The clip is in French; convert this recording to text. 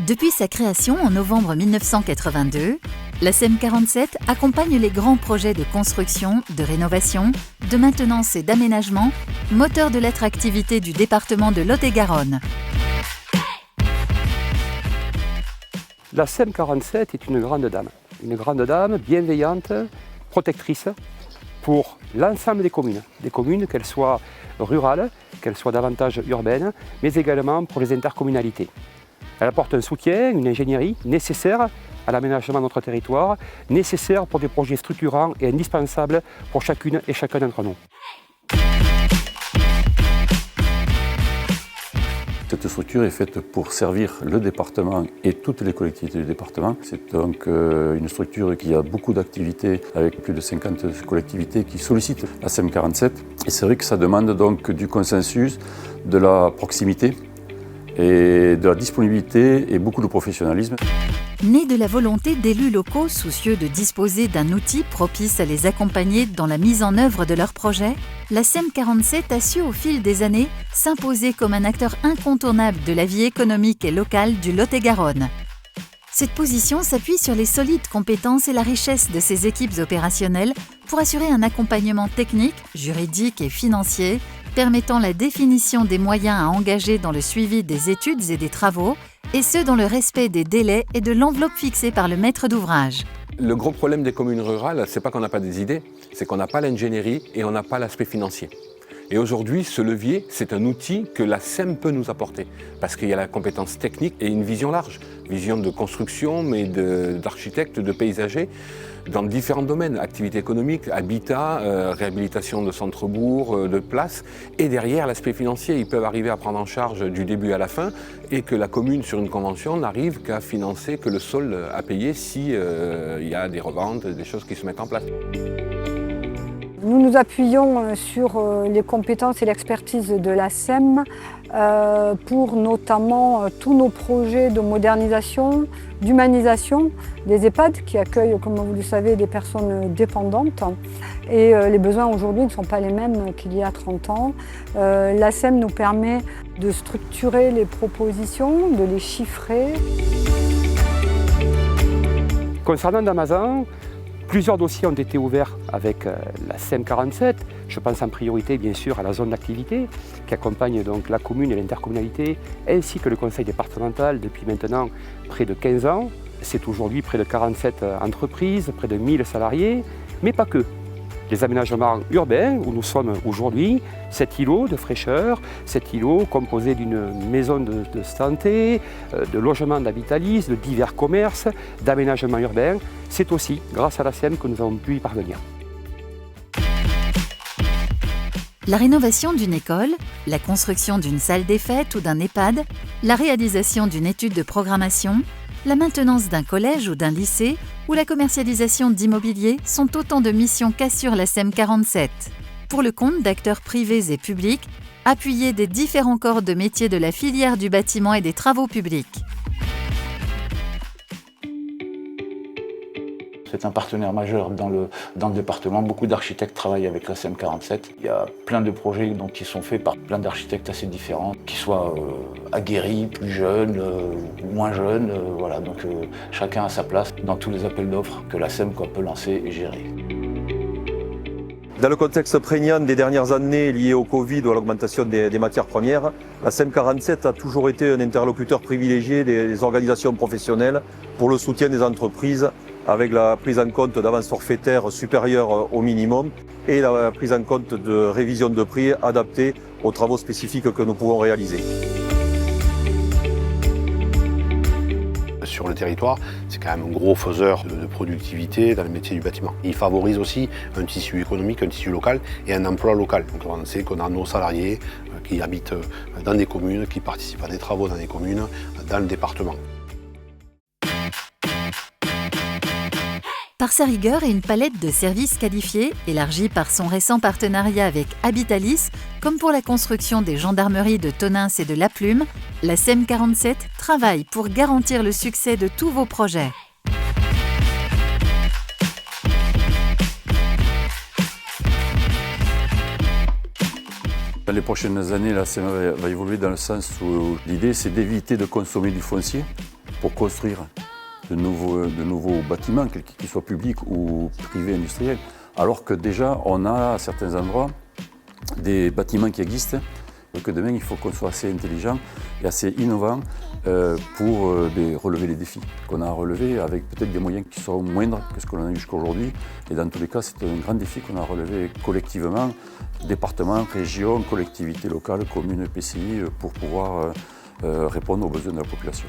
Depuis sa création en novembre 1982, la SEM 47 accompagne les grands projets de construction, de rénovation, de maintenance et d'aménagement, moteur de l'attractivité du département de Lot-et-Garonne. La SEM 47 est une grande dame bienveillante, protectrice pour l'ensemble des communes, qu'elles soient rurales, qu'elles soient davantage urbaines, mais également pour les intercommunalités. Elle apporte un soutien, une ingénierie nécessaire à l'aménagement de notre territoire, nécessaire pour des projets structurants et indispensables pour chacune et chacun d'entre nous. Cette structure est faite pour servir le département et toutes les collectivités du département. C'est donc une structure qui a beaucoup d'activités, avec plus de 50 collectivités qui sollicitent la SEM 47. Et c'est vrai que ça demande donc du consensus, de la proximité et de la disponibilité et beaucoup de professionnalisme. Né de la volonté d'élus locaux soucieux de disposer d'un outil propice à les accompagner dans la mise en œuvre de leurs projets, la SEM 47 a su au fil des années s'imposer comme un acteur incontournable de la vie économique et locale du Lot-et-Garonne. Cette position s'appuie sur les solides compétences et la richesse de ses équipes opérationnelles pour assurer un accompagnement technique, juridique et financier, permettant la définition des moyens à engager dans le suivi des études et des travaux, et ce dans le respect des délais et de l'enveloppe fixée par le maître d'ouvrage. Le gros problème des communes rurales, c'est pas qu'on n'a pas des idées, c'est qu'on n'a pas l'ingénierie et on n'a pas l'aspect financier. Et aujourd'hui, ce levier, c'est un outil que la SEM peut nous apporter, parce qu'il y a la compétence technique et une vision large, vision de construction, mais d'architecte, de paysager, dans différents domaines, activité économique, habitat, réhabilitation de centres-bourgs, de places, et derrière l'aspect financier, ils peuvent arriver à prendre en charge du début à la fin, et que la commune, sur une convention, n'arrive qu'à financer que le sol à payer si il y a des reventes, des choses qui se mettent en place. Nous nous appuyons sur les compétences et l'expertise de la SEM pour notamment tous nos projets de modernisation, d'humanisation des EHPAD qui accueillent, comme vous le savez, des personnes dépendantes. Et les besoins aujourd'hui ne sont pas les mêmes qu'il y a 30 ans. La SEM nous permet de structurer les propositions, de les chiffrer. Concernant Damazan, plusieurs dossiers ont été ouverts avec la SEM 47. Je pense en priorité bien sûr à la zone d'activité qui accompagne donc la commune et l'intercommunalité ainsi que le conseil départemental depuis maintenant près de 15 ans. C'est aujourd'hui près de 47 entreprises, près de 1000 salariés, mais pas que. Les aménagements urbains où nous sommes aujourd'hui, cet îlot de fraîcheur, cet îlot composé d'une maison de santé, de logements d'habitalis, de divers commerces, d'aménagements urbains, c'est aussi grâce à la SEM que nous avons pu y parvenir. La rénovation d'une école, la construction d'une salle des fêtes ou d'un EHPAD, la réalisation d'une étude de programmation, la maintenance d'un collège ou d'un lycée ou la commercialisation d'immobilier sont autant de missions qu'assure la SEM 47. Pour le compte d'acteurs privés et publics, appuyés des différents corps de métiers de la filière du bâtiment et des travaux publics. C'est un partenaire majeur dans le département. Beaucoup d'architectes travaillent avec la SEM 47. Il y a plein de projets donc, qui sont faits par plein d'architectes assez différents, qui soient aguerris, plus jeunes, moins jeunes. Voilà. Donc, chacun a sa place dans tous les appels d'offres que la SEM peut lancer et gérer. Dans le contexte prégnant des dernières années lié au Covid ou à l'augmentation des matières premières, la SEM 47 a toujours été un interlocuteur privilégié des organisations professionnelles pour le soutien des entreprises avec la prise en compte d'avances forfaitaires supérieures au minimum et la prise en compte de révisions de prix adaptées aux travaux spécifiques que nous pouvons réaliser. Sur le territoire, c'est quand même un gros faiseur de productivité dans le métier du bâtiment. Il favorise aussi un tissu économique, un tissu local et un emploi local. Donc on sait qu'on a nos salariés qui habitent dans des communes, qui participent à des travaux dans des communes, dans le département. Par sa rigueur et une palette de services qualifiés, élargie par son récent partenariat avec Habitalis, comme pour la construction des gendarmeries de Tonneins et de La Plume, la SEM 47 travaille pour garantir le succès de tous vos projets. Dans les prochaines années, la SEM va évoluer dans le sens où l'idée c'est d'éviter de consommer du foncier pour construire de nouveaux bâtiments, qu'ils soient publics ou privés industriels, alors que déjà on a à certains endroits des bâtiments qui existent. Donc demain, il faut qu'on soit assez intelligent et assez innovant pour relever les défis qu'on a à relever avec peut-être des moyens qui seront moindres que ce qu'on a eu jusqu'à aujourd'hui. Et dans tous les cas, c'est un grand défi qu'on a relevé collectivement, départements, régions, collectivités locales, communes, PCI, pour pouvoir répondre aux besoins de la population.